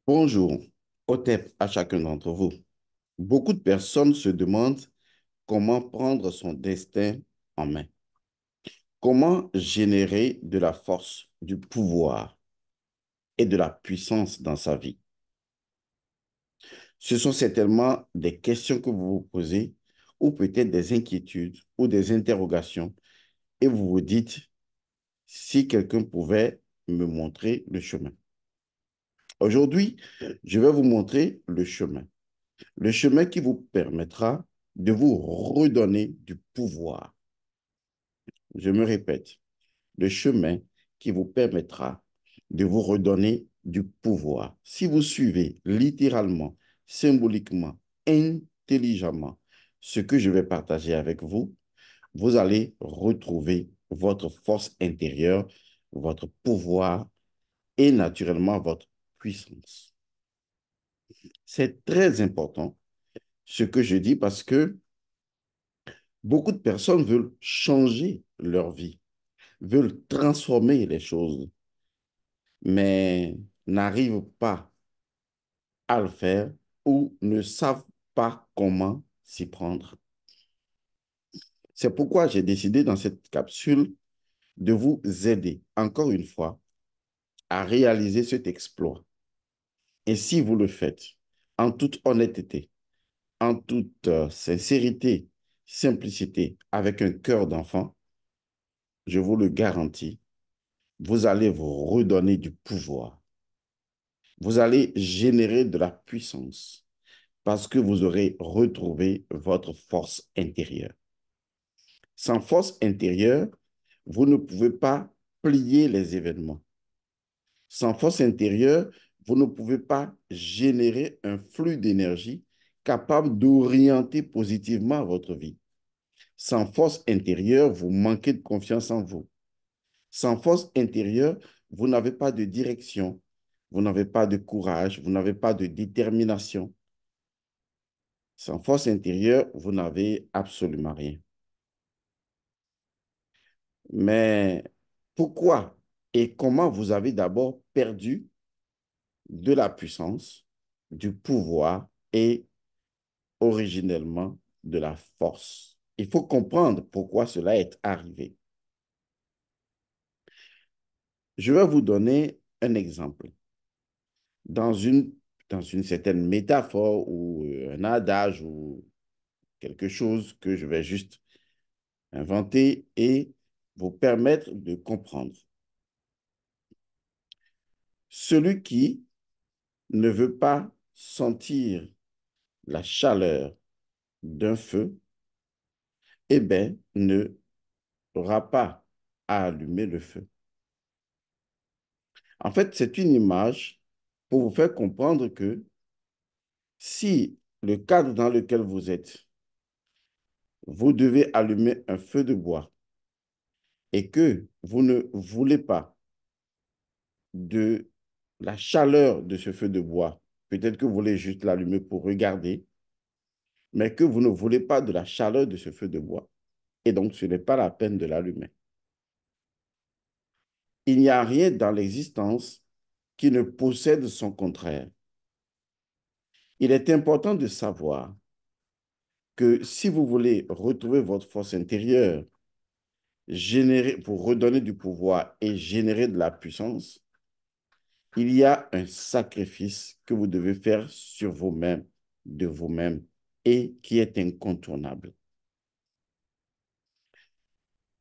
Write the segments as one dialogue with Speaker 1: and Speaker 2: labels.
Speaker 1: Bonjour, Otep à chacun d'entre vous. Beaucoup de personnes se demandent comment prendre son destin en main. Comment générer de la force, du pouvoir et de la puissance dans sa vie. Ce sont certainement des questions que vous vous posez ou peut-être des inquiétudes ou des interrogations et vous vous dites si quelqu'un pouvait me montrer le chemin. Aujourd'hui, je vais vous montrer le chemin. Le chemin qui vous permettra de vous redonner du pouvoir. Je me répète, le chemin qui vous permettra de vous redonner du pouvoir. Si vous suivez littéralement, symboliquement, intelligemment ce que je vais partager avec vous, vous allez retrouver votre force intérieure, votre pouvoir et naturellement votre puissance. C'est très important ce que je dis parce que beaucoup de personnes veulent changer leur vie, veulent transformer les choses, mais n'arrivent pas à le faire ou ne savent pas comment s'y prendre. C'est pourquoi j'ai décidé dans cette capsule de vous aider, encore une fois, à réaliser cet exploit. Et si vous le faites en toute honnêteté, en toute sincérité, simplicité, avec un cœur d'enfant, je vous le garantis, vous allez vous redonner du pouvoir. Vous allez générer de la puissance parce que vous aurez retrouvé votre force intérieure. Sans force intérieure, vous ne pouvez pas plier les événements. Sans force intérieure, vous ne pouvez pas générer un flux d'énergie capable d'orienter positivement votre vie. Sans force intérieure, vous manquez de confiance en vous. Sans force intérieure, vous n'avez pas de direction, vous n'avez pas de courage, vous n'avez pas de détermination. Sans force intérieure, vous n'avez absolument rien. Mais pourquoi et comment vous avez d'abord perdu de la puissance, du pouvoir et originellement de la force? Il faut comprendre pourquoi cela est arrivé. Je vais vous donner un exemple. Dans une, dans une certaine métaphore ou un adage ou quelque chose que je vais juste inventer et vous permettre de comprendre. Celui qui ne veut pas sentir la chaleur d'un feu, eh bien, ne aura pas à allumer le feu. En fait, c'est une image pour vous faire comprendre que si le cadre dans lequel vous êtes, vous devez allumer un feu de bois et que vous ne voulez pas de la chaleur de ce feu de bois, peut-être que vous voulez juste l'allumer pour regarder, mais que vous ne voulez pas de la chaleur de ce feu de bois. Et donc, ce n'est pas la peine de l'allumer. Il n'y a rien dans l'existence qui ne possède son contraire. Il est important de savoir que si vous voulez retrouver votre force intérieure, générer, pour redonner du pouvoir et générer de la puissance, il y a un sacrifice que vous devez faire sur vous-même, de vous-même, et qui est incontournable.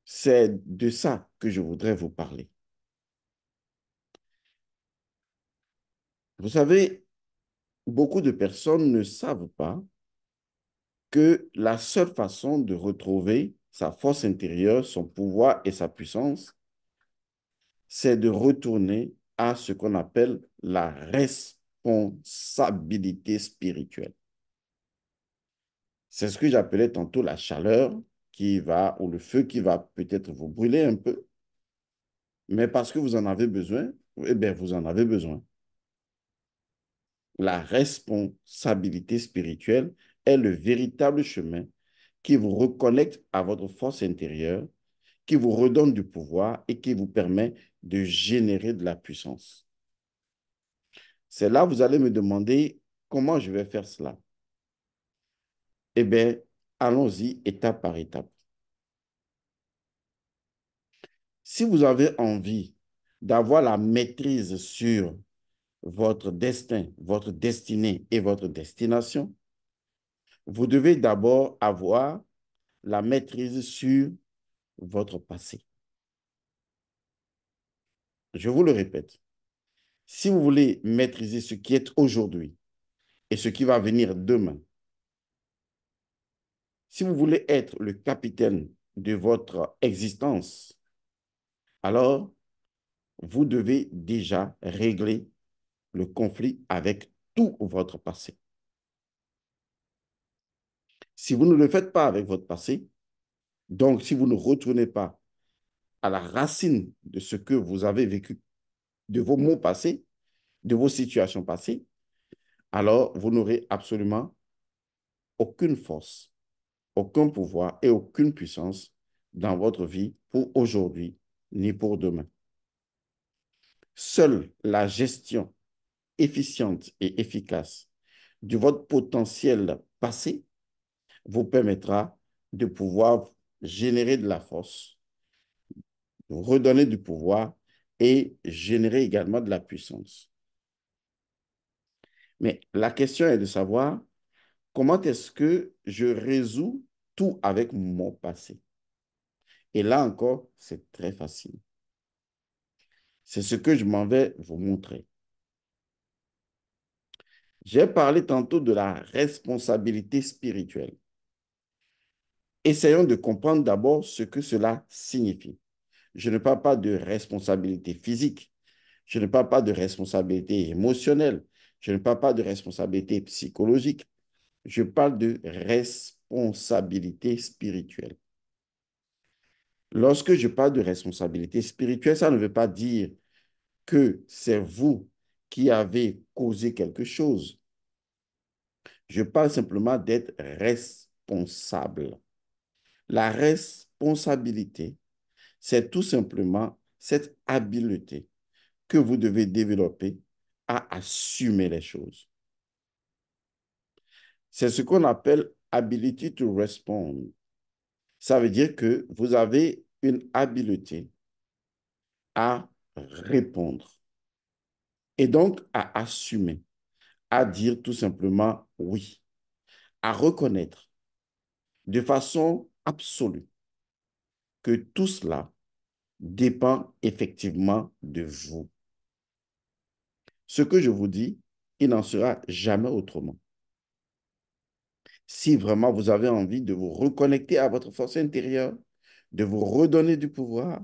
Speaker 1: C'est de ça que je voudrais vous parler. Vous savez, beaucoup de personnes ne savent pas que la seule façon de retrouver sa force intérieure, son pouvoir et sa puissance, c'est de retourner à ce qu'on appelle la responsabilité spirituelle. C'est ce que j'appelais tantôt la chaleur qui va, ou le feu qui va peut-être vous brûler un peu, mais parce que vous en avez besoin, eh bien, vous en avez besoin. La responsabilité spirituelle est le véritable chemin qui vous reconnecte à votre force intérieure, qui vous redonne du pouvoir et qui vous permet de générer de la puissance. C'est là que vous allez me demander comment je vais faire cela. Eh bien, allons-y étape par étape. Si vous avez envie d'avoir la maîtrise sur votre destin, votre destinée et votre destination, vous devez d'abord avoir la maîtrise sur votre passé. Je vous le répète, si vous voulez maîtriser ce qui est aujourd'hui et ce qui va venir demain, si vous voulez être le capitaine de votre existence, alors vous devez déjà régler le conflit avec tout votre passé. Si vous ne le faites pas avec votre passé, donc si vous ne retournez pas à la racine de ce que vous avez vécu, de vos mots passés, de vos situations passées, alors vous n'aurez absolument aucune force, aucun pouvoir et aucune puissance dans votre vie pour aujourd'hui ni pour demain. Seule la gestion efficiente et efficace de votre potentiel passé vous permettra de pouvoir générer de la force, redonner du pouvoir et générer également de la puissance. Mais la question est de savoir comment est-ce que je résous tout avec mon passé. Et là encore, c'est très facile. C'est ce que je m'en vais vous montrer. J'ai parlé tantôt de la responsabilité spirituelle. Essayons de comprendre d'abord ce que cela signifie. Je ne parle pas de responsabilité physique. Je ne parle pas de responsabilité émotionnelle. Je ne parle pas de responsabilité psychologique. Je parle de responsabilité spirituelle. Lorsque je parle de responsabilité spirituelle, ça ne veut pas dire que c'est vous qui avez causé quelque chose. Je parle simplement d'être responsable. La responsabilité, c'est tout simplement cette habileté que vous devez développer à assumer les choses. C'est ce qu'on appelle ability to respond. Ça veut dire que vous avez une habileté à répondre et donc à assumer, à dire tout simplement oui, à reconnaître de façon absolue que tout cela dépend effectivement de vous. Ce que je vous dis, il n'en sera jamais autrement. Si vraiment vous avez envie de vous reconnecter à votre force intérieure, de vous redonner du pouvoir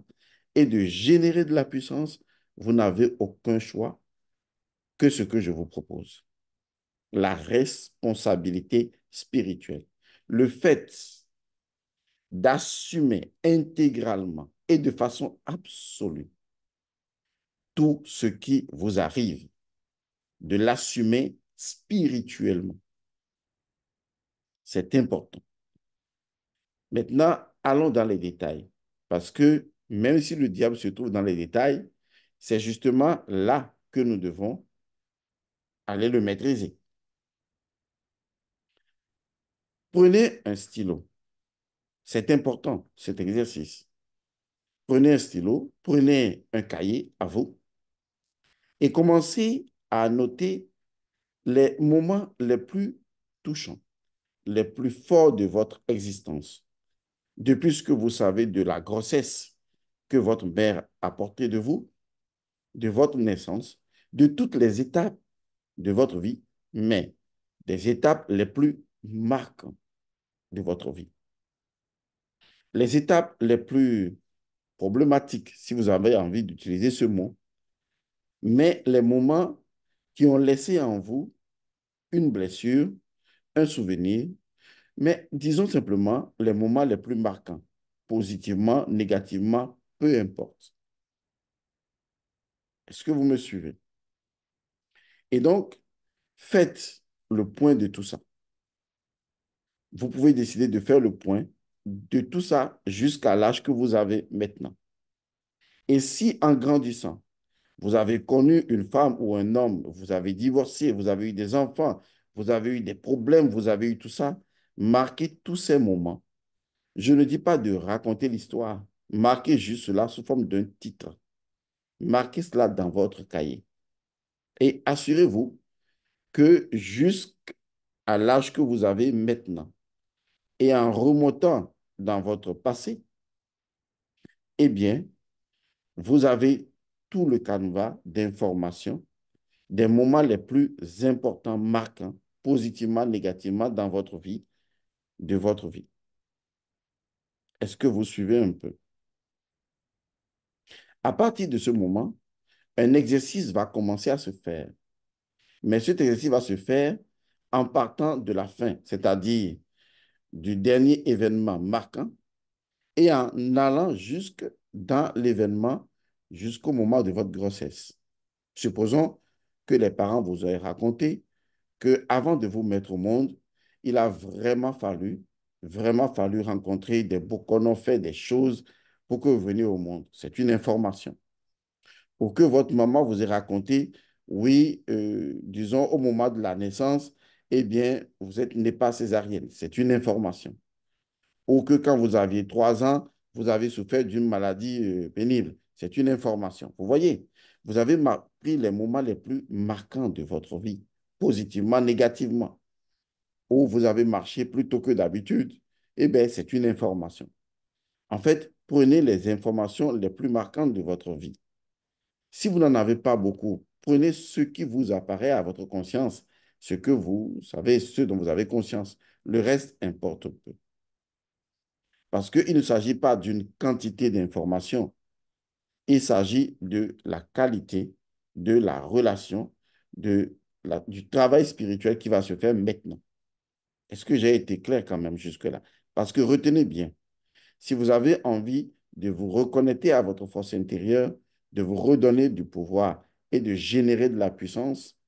Speaker 1: et de générer de la puissance, vous n'avez aucun choix que ce que je vous propose. La responsabilité spirituelle. Le fait d'assumer intégralement et de façon absolue tout ce qui vous arrive, de l'assumer spirituellement. C'est important. Maintenant, allons dans les détails. Parce que même si le diable se trouve dans les détails, c'est justement là que nous devons aller le maîtriser. Prenez un stylo. C'est important, cet exercice. Prenez un stylo, prenez un cahier à vous et commencez à noter les moments les plus touchants, les plus forts de votre existence. Depuis ce que vous savez de la grossesse que votre mère a portée de vous, de votre naissance, de toutes les étapes de votre vie, mais des étapes les plus marquantes de votre vie. Les étapes les plus problématiques, si vous avez envie d'utiliser ce mot, mais les moments qui ont laissé en vous une blessure, un souvenir, mais disons simplement les moments les plus marquants, positivement, négativement, peu importe. Est-ce que vous me suivez? Et donc, faites le point de tout ça. Vous pouvez décider de faire le point de tout ça jusqu'à l'âge que vous avez maintenant. Et si en grandissant, Vous avez connu une femme ou un homme, vous avez divorcé, vous avez eu des enfants, vous avez eu des problèmes, vous avez eu tout ça. Marquez tous ces moments. Je ne dis pas de raconter l'histoire. Marquez juste cela sous forme d'un titre. Marquez cela dans votre cahier. Et assurez-vous que jusqu'à l'âge que vous avez maintenant, et en remontant dans votre passé, eh bien, vous avez tout le canevas d'informations des moments les plus importants, marquants, positivement, négativement, dans votre vie, de votre vie. Est-ce que vous suivez un peu? À partir de ce moment, un exercice va commencer à se faire. Mais cet exercice va se faire en partant de la fin, c'est-à-dire du dernier événement marquant et en allant jusque dans l'événement jusqu'au moment de votre grossesse. Supposons que les parents vous aient raconté qu'avant de vous mettre au monde, il a vraiment fallu rencontrer des beaux qu'on a fait des choses pour que vous veniez au monde. C'est une information. Ou que votre maman vous ait raconté, oui, disons au moment de la naissance, eh bien, vous n'êtes pas césarienne. C'est une information. Ou que quand vous aviez 3 ans, vous avez souffert d'une maladie pénible. C'est une information. Vous voyez, vous avez pris les moments les plus marquants de votre vie, positivement, négativement, ou vous avez marché plus tôt que d'habitude. Eh bien, c'est une information. En fait, prenez les informations les plus marquantes de votre vie. Si vous n'en avez pas beaucoup, prenez ce qui vous apparaît à votre conscience, ce que vous savez, ce dont vous avez conscience. Le reste importe peu. Parce qu'il ne s'agit pas d'une quantité d'informations, il s'agit de la qualité, de la relation, du travail spirituel qui va se faire maintenant. Est-ce que j'ai été clair quand même jusque-là? Parce que retenez bien, si vous avez envie de vous reconnecter à votre force intérieure, de vous redonner du pouvoir et de générer de la puissance,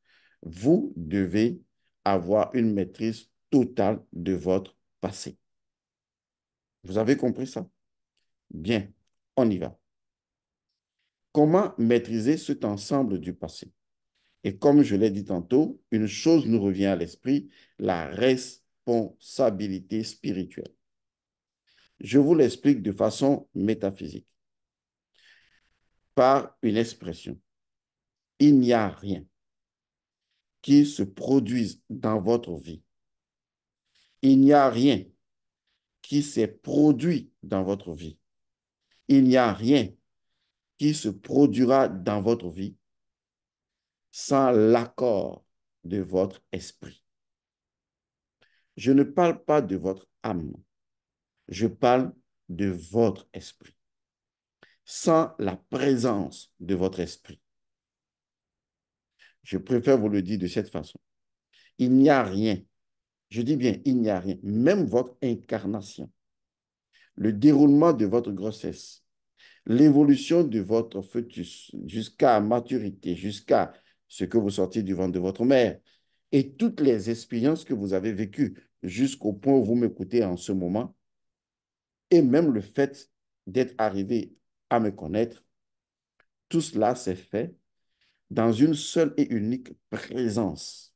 Speaker 1: vous devez avoir une maîtrise totale de votre passé. Vous avez compris ça? Bien, on y va. Comment maîtriser cet ensemble du passé? Et comme je l'ai dit tantôt, une chose nous revient à l'esprit, la responsabilité spirituelle. Je vous l'explique de façon métaphysique, par une expression. Il n'y a rien qui se produise dans votre vie. Il n'y a rien qui s'est produit dans votre vie. Il n'y a rien qui se produira dans votre vie sans l'accord de votre esprit. Je ne parle pas de votre âme, je parle de votre esprit. Sans la présence de votre esprit. Je préfère vous le dire de cette façon. Il n'y a rien, je dis bien, il n'y a rien, même votre incarnation, le déroulement de votre grossesse, l'évolution de votre fœtus jusqu'à maturité, jusqu'à ce que vous sortiez du ventre de votre mère, et toutes les expériences que vous avez vécues jusqu'au point où vous m'écoutez en ce moment, et même le fait d'être arrivé à me connaître, tout cela s'est fait dans une seule et unique présence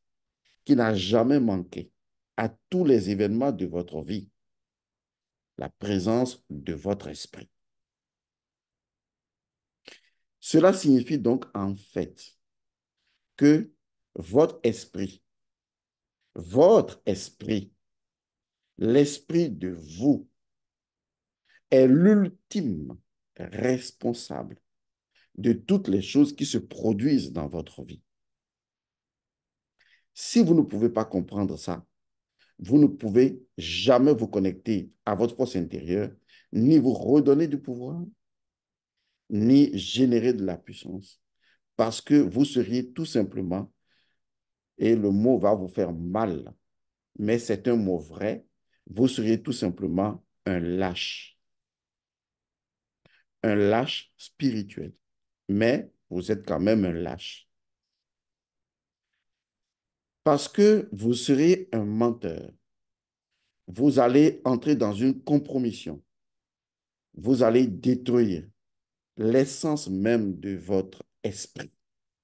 Speaker 1: qui n'a jamais manqué à tous les événements de votre vie, la présence de votre esprit. Cela signifie donc en fait que votre esprit, l'esprit de vous, est l'ultime responsable de toutes les choses qui se produisent dans votre vie. Si vous ne pouvez pas comprendre ça, vous ne pouvez jamais vous connecter à votre force intérieure, ni vous redonner du pouvoir, ni générer de la puissance. Parce que vous seriez tout simplement, et le mot va vous faire mal, mais c'est un mot vrai, vous seriez tout simplement un lâche spirituel. Mais vous êtes quand même un lâche. Parce que vous serez un menteur. Vous allez entrer dans une compromission. Vous allez détruire l'essence même de votre esprit.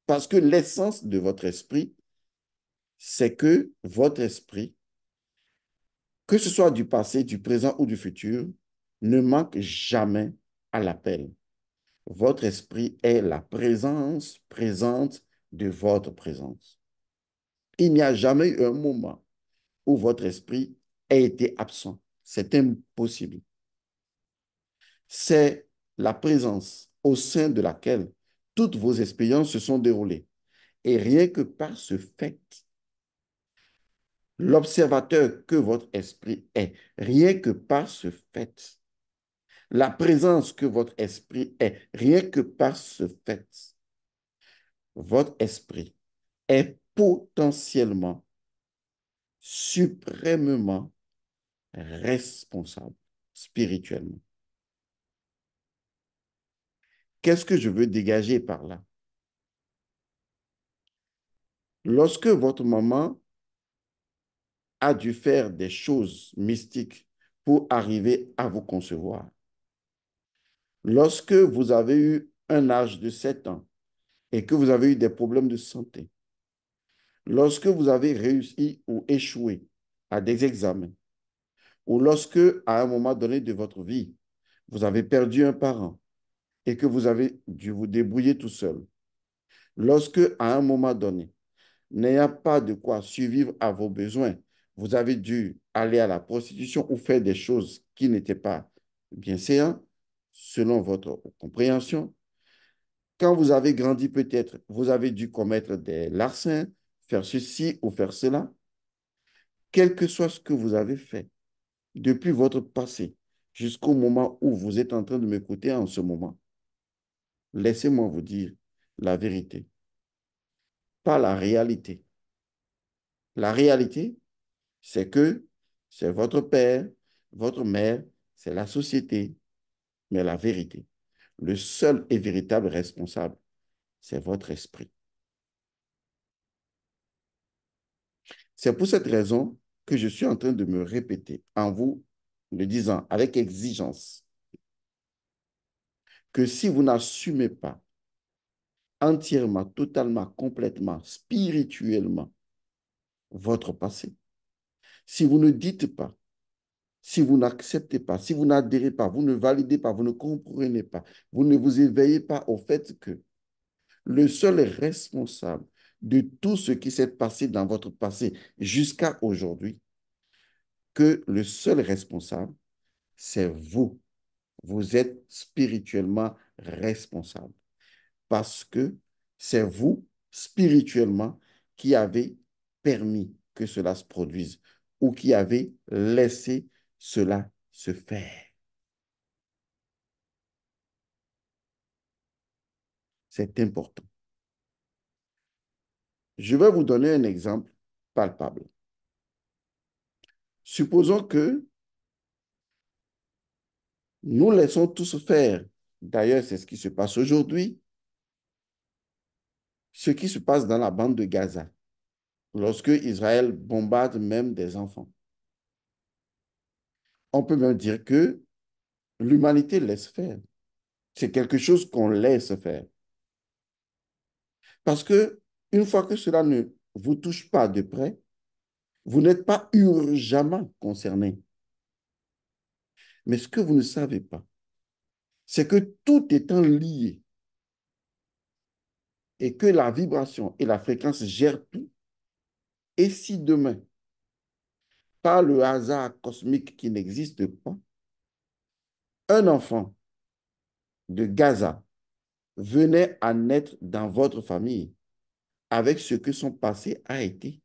Speaker 1: Parce que l'essence de votre esprit, c'est que votre esprit, que ce soit du passé, du présent ou du futur, ne manque jamais à l'appel. Votre esprit est la présence présente de votre présence. Il n'y a jamais eu un moment où votre esprit a été absent. C'est impossible. C'est la présence au sein de laquelle toutes vos expériences se sont déroulées. Et rien que par ce fait, l'observateur que votre esprit est, rien que par ce fait, la présence que votre esprit est, rien que par ce fait, votre esprit est potentiellement, suprêmement responsable spirituellement. Qu'est-ce que je veux dégager par là? Lorsque votre maman a dû faire des choses mystiques pour arriver à vous concevoir, lorsque vous avez eu un âge de 7 ans et que vous avez eu des problèmes de santé, lorsque vous avez réussi ou échoué à des examens, ou lorsque, à un moment donné de votre vie, vous avez perdu un parent et que vous avez dû vous débrouiller tout seul, lorsque, à un moment donné, n'ayant pas de quoi survivre à vos besoins, vous avez dû aller à la prostitution ou faire des choses qui n'étaient pas bien séantes, selon votre compréhension. Quand vous avez grandi, peut-être, vous avez dû commettre des larcins, faire ceci ou faire cela. Quel que soit ce que vous avez fait depuis votre passé jusqu'au moment où vous êtes en train de m'écouter en ce moment, laissez-moi vous dire la vérité, pas la réalité. La réalité, c'est que c'est votre père, votre mère, c'est la société, mais la vérité, le seul et véritable responsable, c'est votre esprit. C'est pour cette raison que je suis en train de me répéter en vous le disant avec exigence que si vous n'assumez pas entièrement, totalement, complètement, spirituellement votre passé, si vous ne dites pas, si vous n'acceptez pas, si vous n'adhérez pas, vous ne validez pas, vous ne comprenez pas, vous ne vous éveillez pas au fait que le seul responsable de tout ce qui s'est passé dans votre passé jusqu'à aujourd'hui, que le seul responsable, c'est vous. Vous êtes spirituellement responsable parce que c'est vous, spirituellement, qui avez permis que cela se produise ou qui avez laissé cela se faire. C'est important. Je vais vous donner un exemple palpable. Supposons que nous laissons tous faire, d'ailleurs c'est ce qui se passe aujourd'hui, ce qui se passe dans la bande de Gaza, lorsque Israël bombarde même des enfants. On peut même dire que l'humanité laisse faire. C'est quelque chose qu'on laisse faire. Parce que une fois que cela ne vous touche pas de près, vous n'êtes pas urgemment concerné. Mais ce que vous ne savez pas, c'est que tout étant lié et que la vibration et la fréquence gèrent tout, et si demain, par le hasard cosmique qui n'existe pas, un enfant de Gaza venait à naître dans votre famille avec ce que son passé a été,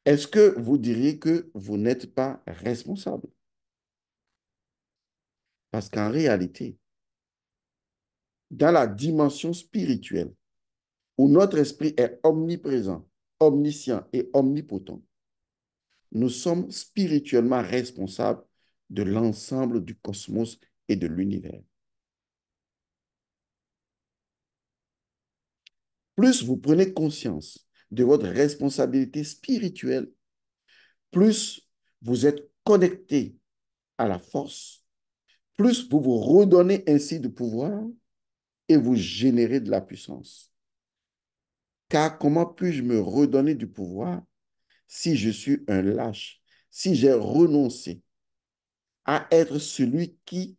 Speaker 1: est-ce que vous diriez que vous n'êtes pas responsable? Parce qu'en réalité, dans la dimension spirituelle, où notre esprit est omniprésent, omniscient et omnipotent, nous sommes spirituellement responsables de l'ensemble du cosmos et de l'univers. Plus vous prenez conscience de votre responsabilité spirituelle, plus vous êtes connecté à la force, plus vous vous redonnez ainsi de pouvoir, et vous générez de la puissance. Car comment puis-je me redonner du pouvoir si je suis un lâche, si j'ai renoncé à être celui qui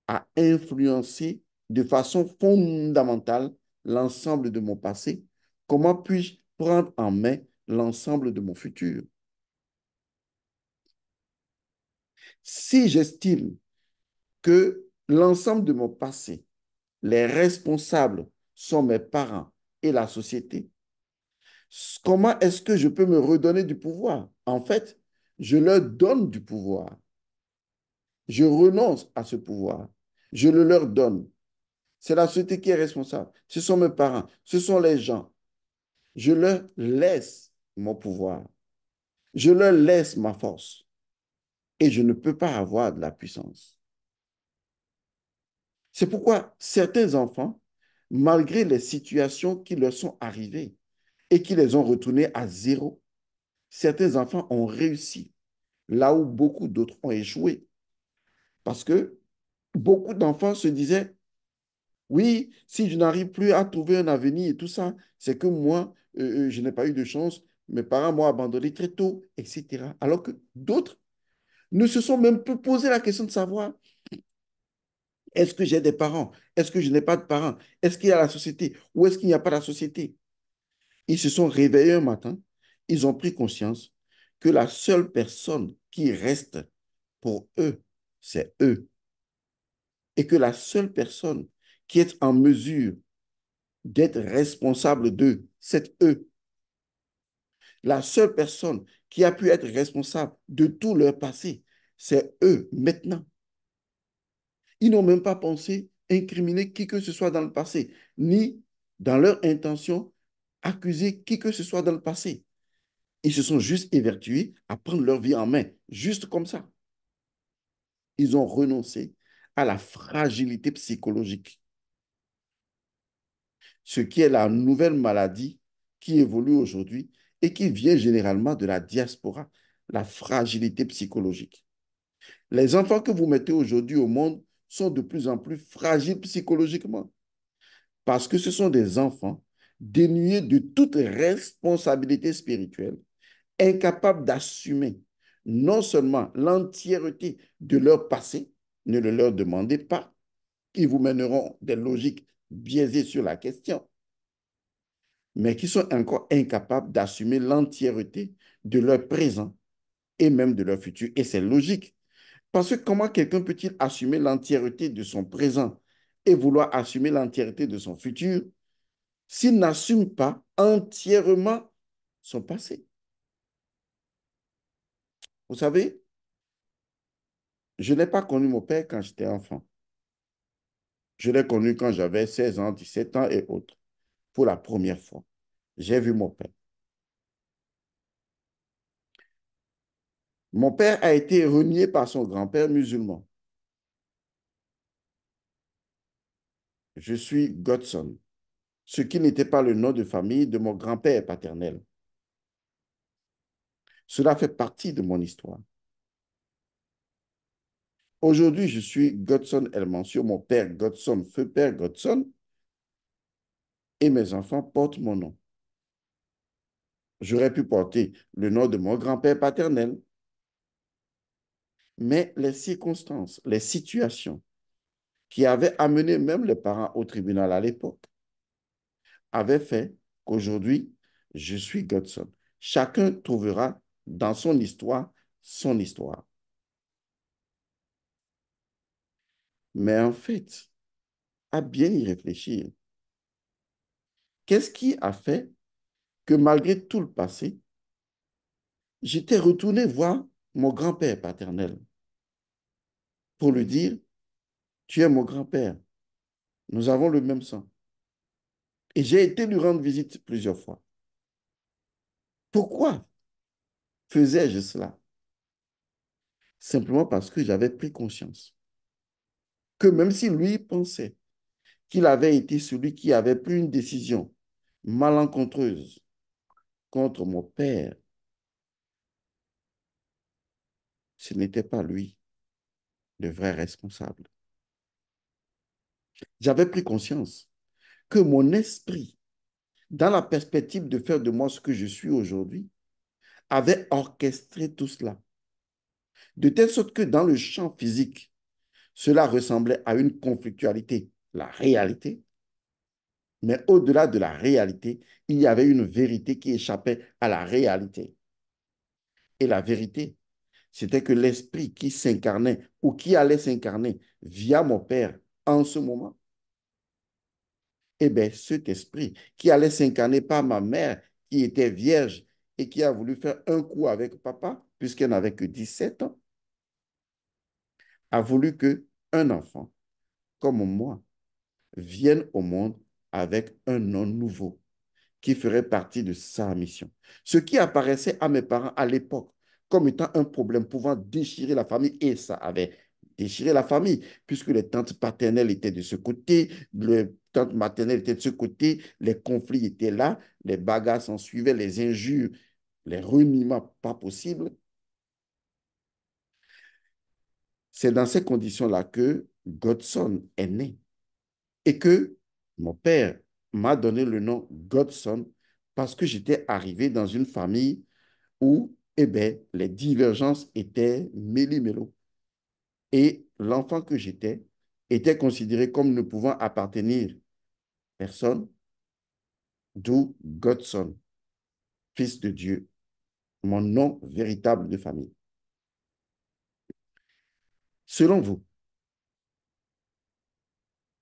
Speaker 1: a influencé de façon fondamentale l'ensemble de mon passé? Comment puis-je prendre en main l'ensemble de mon futur? Si j'estime que l'ensemble de mon passé, les responsables sont mes parents et la société, comment est-ce que je peux me redonner du pouvoir? En fait, je leur donne du pouvoir. Je renonce à ce pouvoir. Je le leur donne. C'est la société qui est responsable. Ce sont mes parents. Ce sont les gens. Je leur laisse mon pouvoir. Je leur laisse ma force. Et je ne peux pas avoir de la puissance. C'est pourquoi certains enfants, malgré les situations qui leur sont arrivées et qui les ont retournés à zéro, certains enfants ont réussi là où beaucoup d'autres ont échoué. Parce que beaucoup d'enfants se disaient, oui, si je n'arrive plus à trouver un avenir et tout ça, c'est que moi, je n'ai pas eu de chance, mes parents m'ont abandonné très tôt, etc. Alors que d'autres ne se sont même pas posé la question de savoir, est-ce que j'ai des parents? Est-ce que je n'ai pas de parents? Est-ce qu'il y a la société? Ou est-ce qu'il n'y a pas la société? Ils se sont réveillés un matin, ils ont pris conscience que la seule personne qui reste pour eux, c'est eux. Et que la seule personne qui est en mesure d'être responsable d'eux, c'est eux. La seule personne qui a pu être responsable de tout leur passé, c'est eux maintenant. Ils n'ont même pas pensé incriminer qui que ce soit dans le passé, ni dans leur intention accuser qui que ce soit dans le passé. Ils se sont juste évertués à prendre leur vie en main, juste comme ça. Ils ont renoncé à la fragilité psychologique, ce qui est la nouvelle maladie qui évolue aujourd'hui et qui vient généralement de la diaspora, la fragilité psychologique. Les enfants que vous mettez aujourd'hui au monde sont de plus en plus fragiles psychologiquement parce que ce sont des enfants dénués de toute responsabilité spirituelle, incapables d'assumer non seulement l'entièreté de leur passé, ne le leur demandez pas, qui vous mèneront des logiques biaisées sur la question, mais qui sont encore incapables d'assumer l'entièreté de leur présent et même de leur futur. Et c'est logique. Parce que comment quelqu'un peut-il assumer l'entièreté de son présent et vouloir assumer l'entièreté de son futur s'il n'assume pas entièrement son passé? Vous savez, je n'ai pas connu mon père quand j'étais enfant. Je l'ai connu quand j'avais 16 ans, 17 ans et autres, pour la première fois. J'ai vu mon père. Mon père a été renié par son grand-père musulman. Je suis Godson, ce qui n'était pas le nom de famille de mon grand-père paternel. Cela fait partie de mon histoire. Aujourd'hui, je suis Godson El Mansour, mon père Godson, feu père Godson, et mes enfants portent mon nom. J'aurais pu porter le nom de mon grand-père paternel, mais les circonstances, les situations qui avaient amené même les parents au tribunal à l'époque avaient fait qu'aujourd'hui, je suis Godson. Chacun trouvera dans son histoire son histoire. Mais en fait, à bien y réfléchir, qu'est-ce qui a fait que malgré tout le passé, j'étais retourné voir mon grand-père paternel pour lui dire, tu es mon grand-père, nous avons le même sang. Et j'ai été lui rendre visite plusieurs fois. Pourquoi faisais-je cela? Simplement parce que j'avais pris conscience que même si lui pensait qu'il avait été celui qui avait pris une décision malencontreuse contre mon père, ce n'était pas lui le vrai responsable. J'avais pris conscience que mon esprit, dans la perspective de faire de moi ce que je suis aujourd'hui, avait orchestré tout cela. De telle sorte que dans le champ physique, cela ressemblait à une conflictualité, la réalité. Mais au-delà de la réalité, il y avait une vérité qui échappait à la réalité. Et la vérité, c'était que l'esprit qui s'incarnait ou qui allait s'incarner via mon Père en ce moment, eh bien, cet esprit qui allait s'incarner par ma mère qui était vierge et qui a voulu faire un coup avec papa, puisqu'elle n'avait que 17 ans, a voulu que un enfant comme moi vienne au monde avec un nom nouveau qui ferait partie de sa mission. Ce qui apparaissait à mes parents à l'époque comme étant un problème pouvant déchirer la famille, et ça avait déchiré la famille, puisque les tantes paternelles étaient de ce côté, les tantes maternelles étaient de ce côté, les conflits étaient là, les bagarres s'en suivaient, les injures, les reniements pas possibles. C'est dans ces conditions-là que Godson est né et que mon père m'a donné le nom Godson parce que j'étais arrivé dans une famille où eh bien, les divergences étaient méli-mélo. Et l'enfant que j'étais était considéré comme ne pouvant appartenir à personne, d'où Godson, fils de Dieu, mon nom véritable de famille. Selon vous,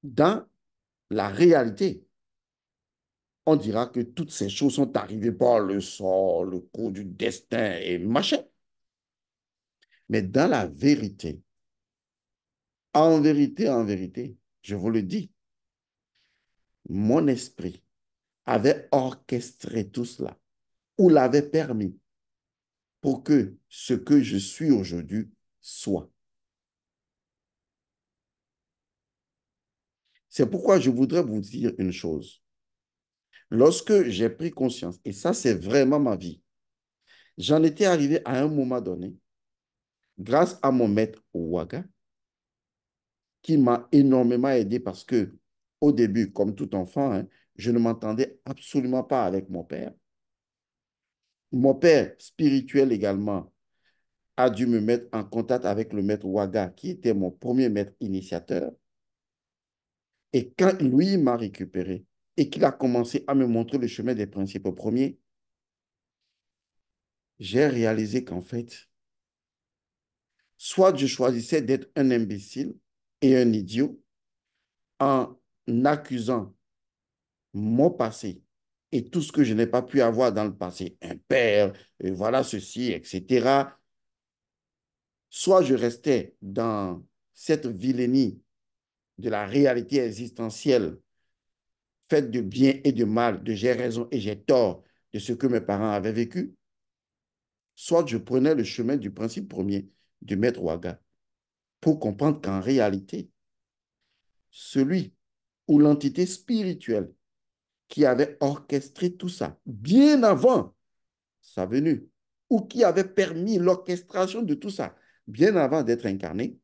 Speaker 1: dans la réalité, on dira que toutes ces choses sont arrivées par le sort, le cours du destin et machin. Mais dans la vérité, en vérité, je vous le dis, mon esprit avait orchestré tout cela ou l'avait permis pour que ce que je suis aujourd'hui soit. C'est pourquoi je voudrais vous dire une chose. Lorsque j'ai pris conscience, et ça c'est vraiment ma vie, j'en étais arrivé à un moment donné, grâce à mon maître Ouaga, qui m'a énormément aidé parce que au début, comme tout enfant, hein, je ne m'entendais absolument pas avec mon père. Mon père, spirituel également, a dû me mettre en contact avec le maître Ouaga, qui était mon premier maître initiateur. Et quand lui m'a récupéré et qu'il a commencé à me montrer le chemin des principes premiers, j'ai réalisé qu'en fait, soit je choisissais d'être un imbécile et un idiot en accusant mon passé et tout ce que je n'ai pas pu avoir dans le passé, un père, voilà ceci, etc. Soit je restais dans cette vilainie de la réalité existentielle faite de bien et de mal, de j'ai raison et j'ai tort de ce que mes parents avaient vécu, soit je prenais le chemin du principe premier du maître Ouaga pour comprendre qu'en réalité, celui ou l'entité spirituelle qui avait orchestré tout ça bien avant sa venue, ou qui avait permis l'orchestration de tout ça bien avant d'être incarné,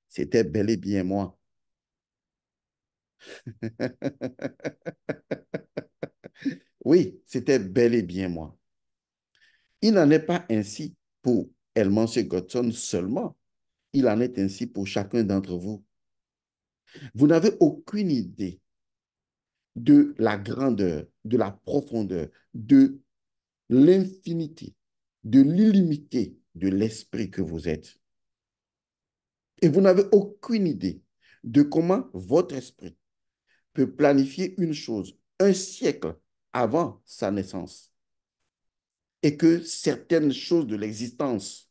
Speaker 1: c'était bel et bien moi. Oui, c'était bel et bien moi. Il n'en est pas ainsi pour Elmance Godson seulement. Il en est ainsi pour chacun d'entre vous. Vous n'avez aucune idée de la grandeur, de la profondeur, de l'infinité, de l'illimité de l'esprit que vous êtes. Et vous n'avez aucune idée de comment votre esprit peut planifier une chose un siècle avant sa naissance et que certaines choses de l'existence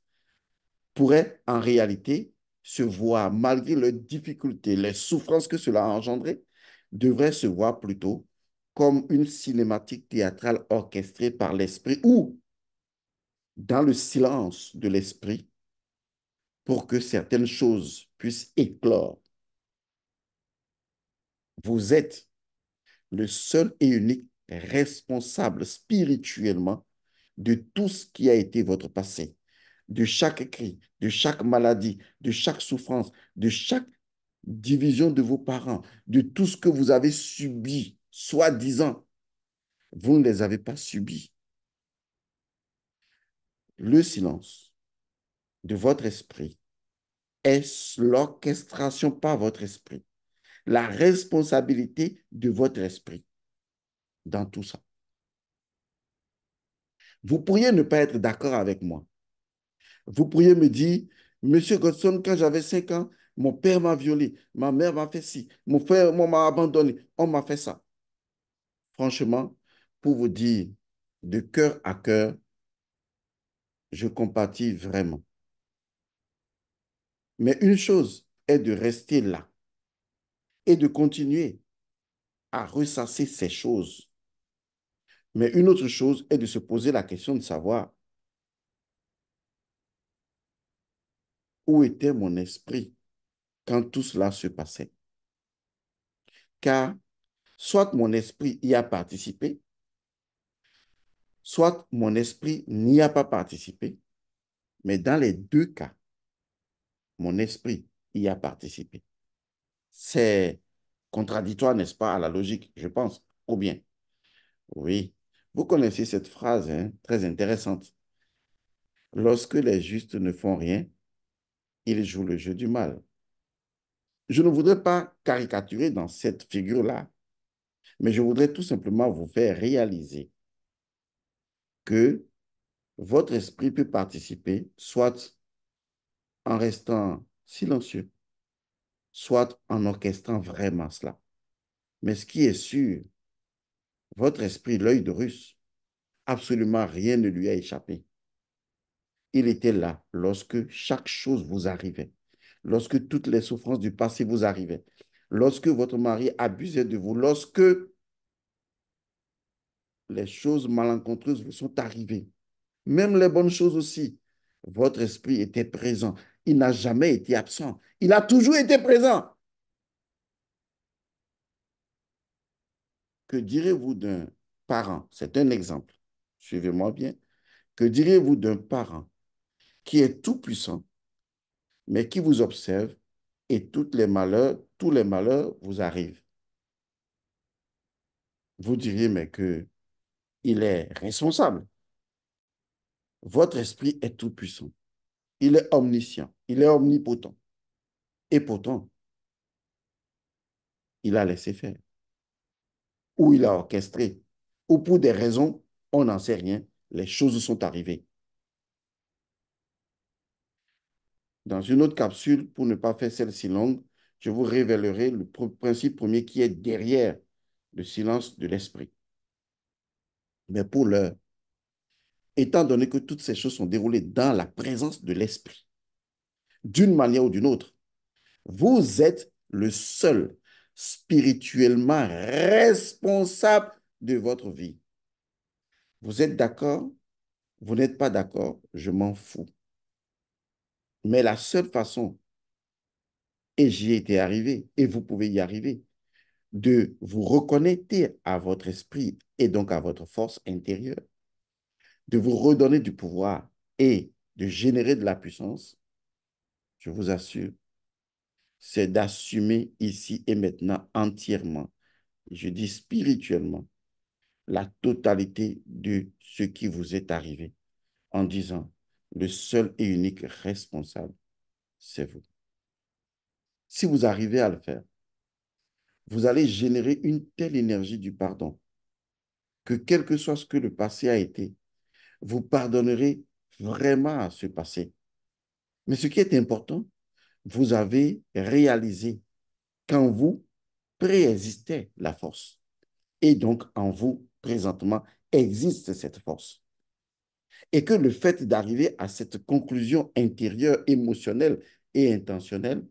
Speaker 1: pourraient en réalité se voir, malgré les difficultés, les souffrances que cela a engendré, devraient se voir plutôt comme une cinématique théâtrale orchestrée par l'esprit ou dans le silence de l'esprit pour que certaines choses puissent éclore. Vous êtes le seul et unique responsable spirituellement de tout ce qui a été votre passé, de chaque cri, de chaque maladie, de chaque souffrance, de chaque division de vos parents, de tout ce que vous avez subi, soi-disant, vous ne les avez pas subis. Le silence de votre esprit est l'orchestration par votre esprit, la responsabilité de votre esprit dans tout ça. Vous pourriez ne pas être d'accord avec moi. Vous pourriez me dire, Monsieur Godson, quand j'avais 5 ans, mon père m'a violé, ma mère m'a fait ci, mon frère m'a abandonné, on m'a fait ça. Franchement, pour vous dire de cœur à cœur, je compatis vraiment. Mais une chose est de rester là et de continuer à ressasser ces choses. Mais une autre chose est de se poser la question de savoir où était mon esprit quand tout cela se passait. Car soit mon esprit y a participé, soit mon esprit n'y a pas participé, mais dans les deux cas, mon esprit y a participé. C'est contradictoire, n'est-ce pas, à la logique, je pense. Ou bien, oui, vous connaissez cette phrase hein, très intéressante. Lorsque les justes ne font rien, ils jouent le jeu du mal. Je ne voudrais pas caricaturer dans cette figure-là, mais je voudrais tout simplement vous faire réaliser que votre esprit peut participer, soit en restant silencieux, soit en orchestrant vraiment cela. Mais ce qui est sûr, votre esprit, l'œil de Russe, absolument rien ne lui a échappé. Il était là lorsque chaque chose vous arrivait, lorsque toutes les souffrances du passé vous arrivaient, lorsque votre mari abusait de vous, lorsque les choses malencontreuses vous sont arrivées, même les bonnes choses aussi. Votre esprit était présent. Il n'a jamais été absent. Il a toujours été présent. Que direz-vous d'un parent? C'est un exemple. Suivez-moi bien. Que direz-vous d'un parent qui est tout puissant, mais qui vous observe et tous les malheurs vous arrivent? Vous diriez, mais que il est responsable. Votre esprit est tout puissant. Il est omniscient. Il est omnipotent. Et pourtant, il a laissé faire. Ou il a orchestré. Ou pour des raisons, on n'en sait rien, les choses sont arrivées. Dans une autre capsule, pour ne pas faire celle-ci longue, je vous révélerai le principe premier qui est derrière le silence de l'esprit. Mais pour l'heure, étant donné que toutes ces choses sont déroulées dans la présence de l'esprit, d'une manière ou d'une autre, vous êtes le seul spirituellement responsable de votre vie. Vous êtes d'accord? Vous n'êtes pas d'accord? Je m'en fous. Mais la seule façon, et j'y étais arrivé, et vous pouvez y arriver, de vous reconnecter à votre esprit et donc à votre force intérieure, de vous redonner du pouvoir et de générer de la puissance, je vous assure, c'est d'assumer ici et maintenant entièrement, je dis spirituellement, la totalité de ce qui vous est arrivé en disant, le seul et unique responsable, c'est vous. Si vous arrivez à le faire, vous allez générer une telle énergie du pardon que quel que soit ce que le passé a été, vous pardonnerez vraiment à ce passé. Mais ce qui est important, vous avez réalisé qu'en vous préexistait la force. Et donc, en vous, présentement, existe cette force. Et que le fait d'arriver à cette conclusion intérieure, émotionnelle et intentionnelle,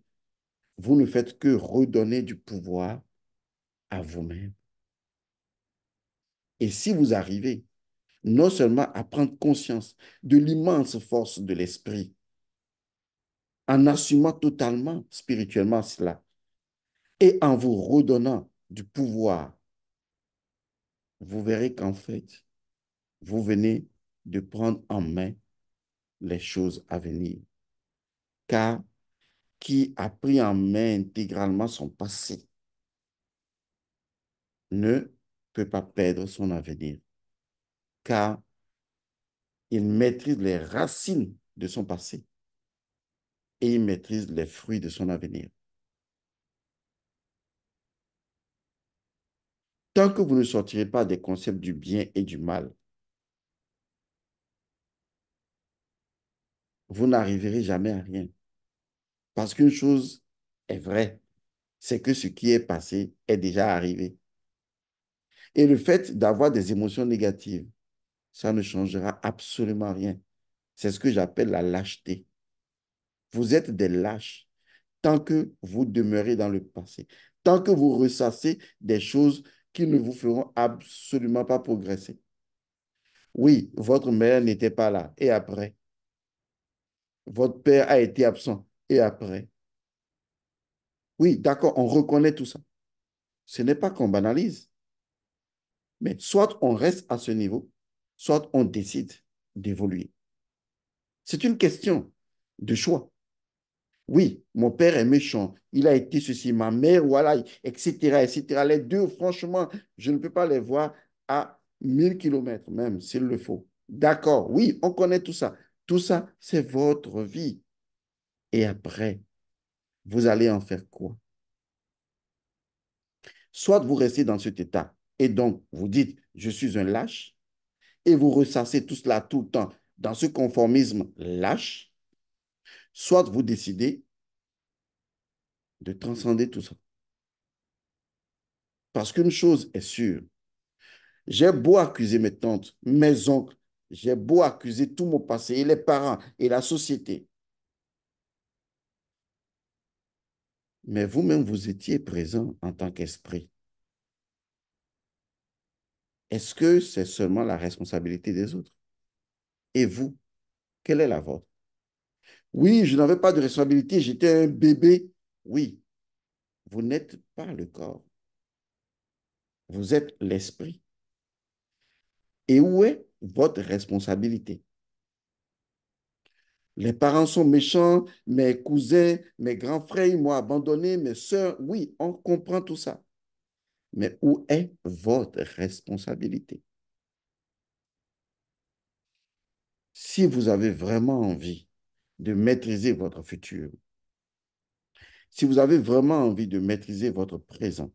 Speaker 1: vous ne faites que redonner du pouvoir à vous-même. Et si vous arrivez non seulement à prendre conscience de l'immense force de l'esprit, en assumant totalement spirituellement cela, et en vous redonnant du pouvoir, vous verrez qu'en fait, vous venez de prendre en main les choses à venir. Car qui a pris en main intégralement son passé ne peut pas perdre son avenir, car il maîtrise les racines de son passé et il maîtrise les fruits de son avenir. Tant que vous ne sortirez pas des concepts du bien et du mal, vous n'arriverez jamais à rien. Parce qu'une chose est vraie, c'est que ce qui est passé est déjà arrivé. Et le fait d'avoir des émotions négatives, ça ne changera absolument rien. C'est ce que j'appelle la lâcheté. Vous êtes des lâches tant que vous demeurez dans le passé, tant que vous ressassez des choses qui ne vous feront absolument pas progresser. Oui, votre mère n'était pas là. Et après? Votre père a été absent. Et après? Oui, d'accord, on reconnaît tout ça. Ce n'est pas qu'on banalise, mais soit on reste à ce niveau, soit on décide d'évoluer. C'est une question de choix. Oui, mon père est méchant, il a été ceci, ma mère, voilà, etc., etc. Les deux, franchement, je ne peux pas les voir à 1000 kilomètres même, s'il le faut. D'accord, oui, on connaît tout ça. Tout ça, c'est votre vie. Et après, vous allez en faire quoi? Soit vous restez dans cet état et donc vous dites, je suis un lâche, et vous ressassez tout cela tout le temps dans ce conformisme lâche, soit vous décidez de transcender tout ça. Parce qu'une chose est sûre, j'ai beau accuser mes tantes, mes oncles, j'ai beau accuser tout mon passé et les parents et la société, mais vous-même, vous étiez présent en tant qu'esprit. Est-ce que c'est seulement la responsabilité des autres? Et vous, quelle est la vôtre? Oui, je n'avais pas de responsabilité, j'étais un bébé. Oui, vous n'êtes pas le corps, vous êtes l'esprit. Et où est votre responsabilité? Les parents sont méchants, mes cousins, mes grands frères, ils m'ont abandonné, mes soeurs, oui, on comprend tout ça. Mais où est votre responsabilité? Si vous avez vraiment envie de maîtriser votre futur, si vous avez vraiment envie de maîtriser votre présent,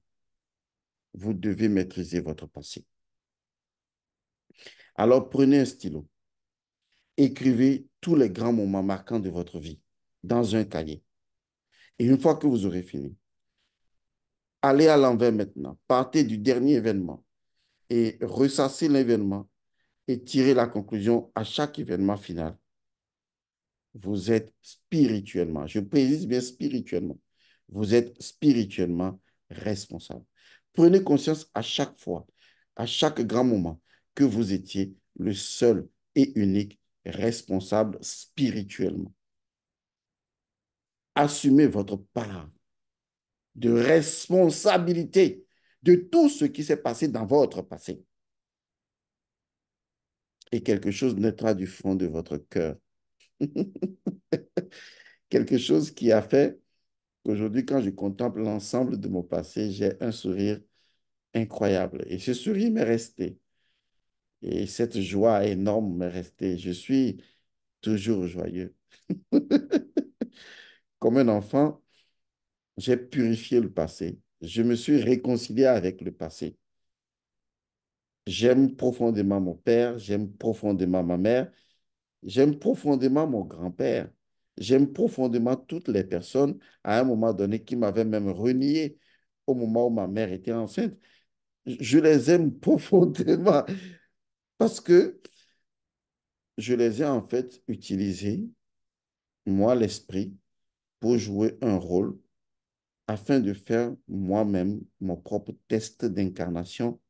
Speaker 1: vous devez maîtriser votre passé. Alors prenez un stylo, écrivez tous les grands moments marquants de votre vie dans un cahier. Et une fois que vous aurez fini, allez à l'envers maintenant, partez du dernier événement et ressassez l'événement et tirez la conclusion à chaque événement final. Vous êtes spirituellement, je précise bien spirituellement, vous êtes spirituellement responsable. Prenez conscience à chaque fois, à chaque grand moment, que vous étiez le seul et unique responsable spirituellement. Assumez votre part de responsabilité de tout ce qui s'est passé dans votre passé. Et quelque chose naîtra du fond de votre cœur. Quelque chose qui a fait qu'aujourd'hui, quand je contemple l'ensemble de mon passé, j'ai un sourire incroyable. Et ce sourire m'est resté. Et cette joie énorme m'est restée. Je suis toujours joyeux. Comme un enfant, j'ai purifié le passé. Je me suis réconcilié avec le passé. J'aime profondément mon père, j'aime profondément ma mère, j'aime profondément mon grand-père. J'aime profondément toutes les personnes à un moment donné qui m'avaient même renié au moment où ma mère était enceinte. Je les aime profondément parce que je les ai en fait utilisés, moi l'esprit, pour jouer un rôle afin de faire moi-même mon propre test d'incarnation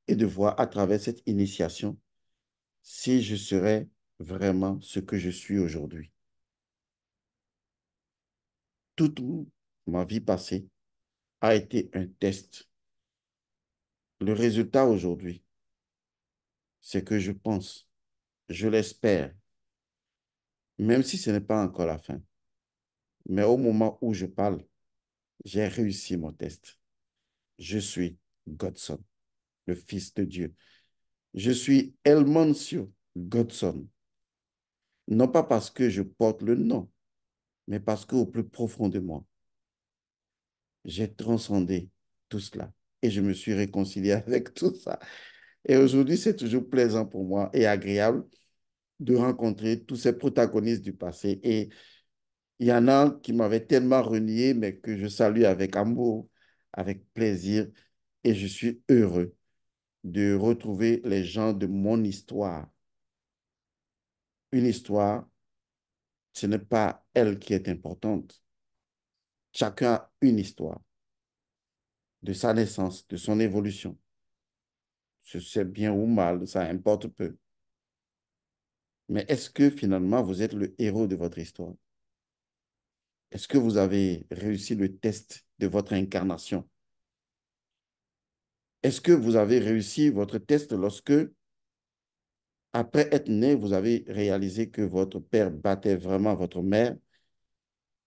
Speaker 1: et de voir à travers cette initiation si je serais vraiment ce que je suis aujourd'hui. Toute ma vie passée a été un test. Le résultat aujourd'hui, c'est que je pense, je l'espère, même si ce n'est pas encore la fin, Mais au moment où je parle, j'ai réussi mon test. Je suis Godson, le Fils de Dieu. Je suis El Mancio Godson. Non pas parce que je porte le nom, mais parce qu'au plus profond de moi, j'ai transcendé tout cela et je me suis réconcilié avec tout ça. Et aujourd'hui, c'est toujours plaisant pour moi et agréable de rencontrer tous ces protagonistes du passé. Et il y en a qui m'avaient tellement renié, mais que je salue avec amour, avec plaisir. Et je suis heureux de retrouver les gens de mon histoire. Une histoire, ce n'est pas elle qui est importante. Chacun a une histoire de sa naissance, de son évolution. C'est bien ou mal, ça importe peu. Mais est-ce que finalement vous êtes le héros de votre histoire? Est-ce que vous avez réussi le test de votre incarnation? Est-ce que vous avez réussi votre test lorsque, après être né, vous avez réalisé que votre père battait vraiment votre mère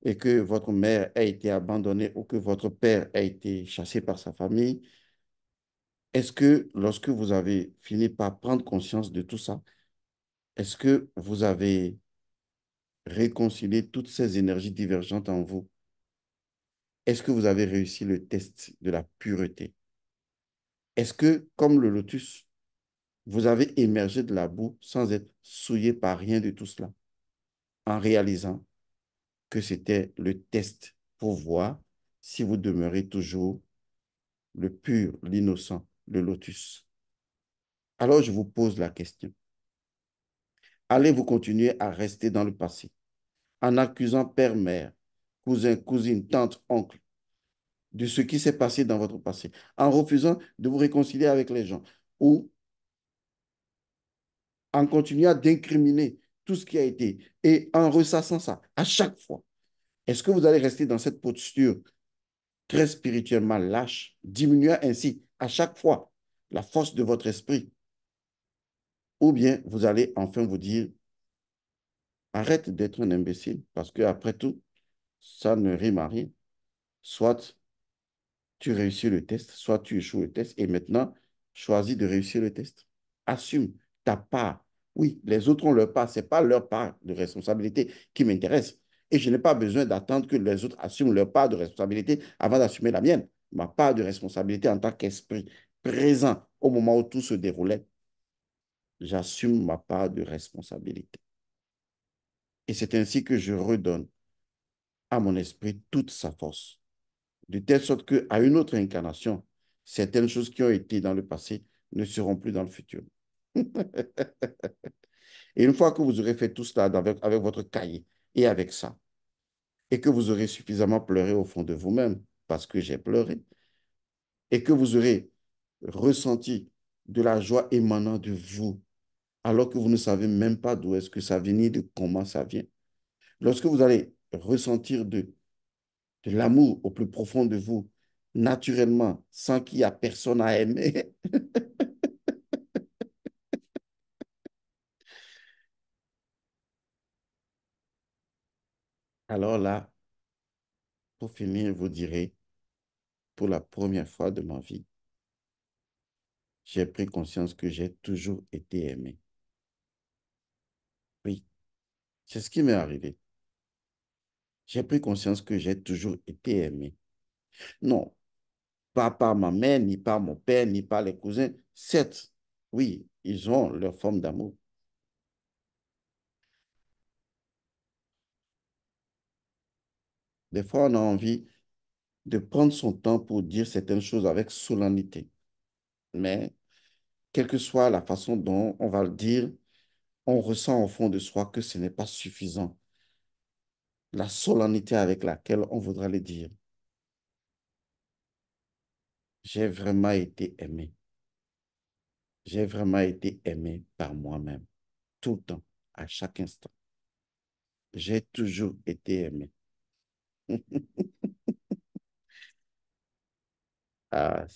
Speaker 1: et que votre mère a été abandonnée ou que votre père a été chassé par sa famille? Est-ce que lorsque vous avez fini par prendre conscience de tout ça, est-ce que vous avez réconcilié toutes ces énergies divergentes en vous? Est-ce que vous avez réussi le test de la pureté? Est-ce que, comme le lotus, vous avez émergé de la boue sans être souillé par rien de tout cela, en réalisant que c'était le test pour voir si vous demeurez toujours le pur, l'innocent, le lotus? Alors je vous pose la question. Allez-vous continuer à rester dans le passé en accusant père, mère, cousin, cousine, tante, oncle de ce qui s'est passé dans votre passé, en refusant de vous réconcilier avec les gens ou en continuant d'incriminer tout ce qui a été et en ressassant ça à chaque fois? Est-ce que vous allez rester dans cette posture très spirituellement lâche, diminuant ainsi à chaque fois la force de votre esprit? Ou bien vous allez enfin vous dire, arrête d'être un imbécile, parce que après tout, ça ne rime à rien. Soit tu réussis le test, soit tu échoues le test, et maintenant, choisis de réussir le test. Assume ta part. Oui, les autres ont leur part, ce n'est pas leur part de responsabilité qui m'intéresse. Et je n'ai pas besoin d'attendre que les autres assument leur part de responsabilité avant d'assumer la mienne. Ma part de responsabilité en tant qu'esprit présent au moment où tout se déroulait, j'assume ma part de responsabilité. Et c'est ainsi que je redonne à mon esprit toute sa force, de telle sorte qu'à une autre incarnation, certaines choses qui ont été dans le passé ne seront plus dans le futur. Et une fois que vous aurez fait tout cela avec votre cahier et avec ça, et que vous aurez suffisamment pleuré au fond de vous-même, parce que j'ai pleuré, et que vous aurez ressenti de la joie émanant de vous, alors que vous ne savez même pas d'où est-ce que ça vient ni de comment ça vient. Lorsque vous allez ressentir de l'amour au plus profond de vous, naturellement, sans qu'il y ait personne à aimer, alors là, pour finir, vous direz, pour la première fois de ma vie, j'ai pris conscience que j'ai toujours été aimé. Oui, c'est ce qui m'est arrivé. J'ai pris conscience que j'ai toujours été aimé. Non, pas par ma mère, ni par mon père, ni par les cousins. Certes, oui, ils ont leur forme d'amour. Des fois, on a envie de prendre son temps pour dire certaines choses avec solennité. Mais quelle que soit la façon dont on va le dire, on ressent au fond de soi que ce n'est pas suffisant. La solennité avec laquelle on voudra le dire. J'ai vraiment été aimé. J'ai vraiment été aimé par moi-même, tout le temps, à chaque instant. J'ai toujours été aimé. Ah,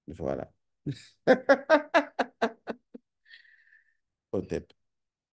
Speaker 1: voilà. Au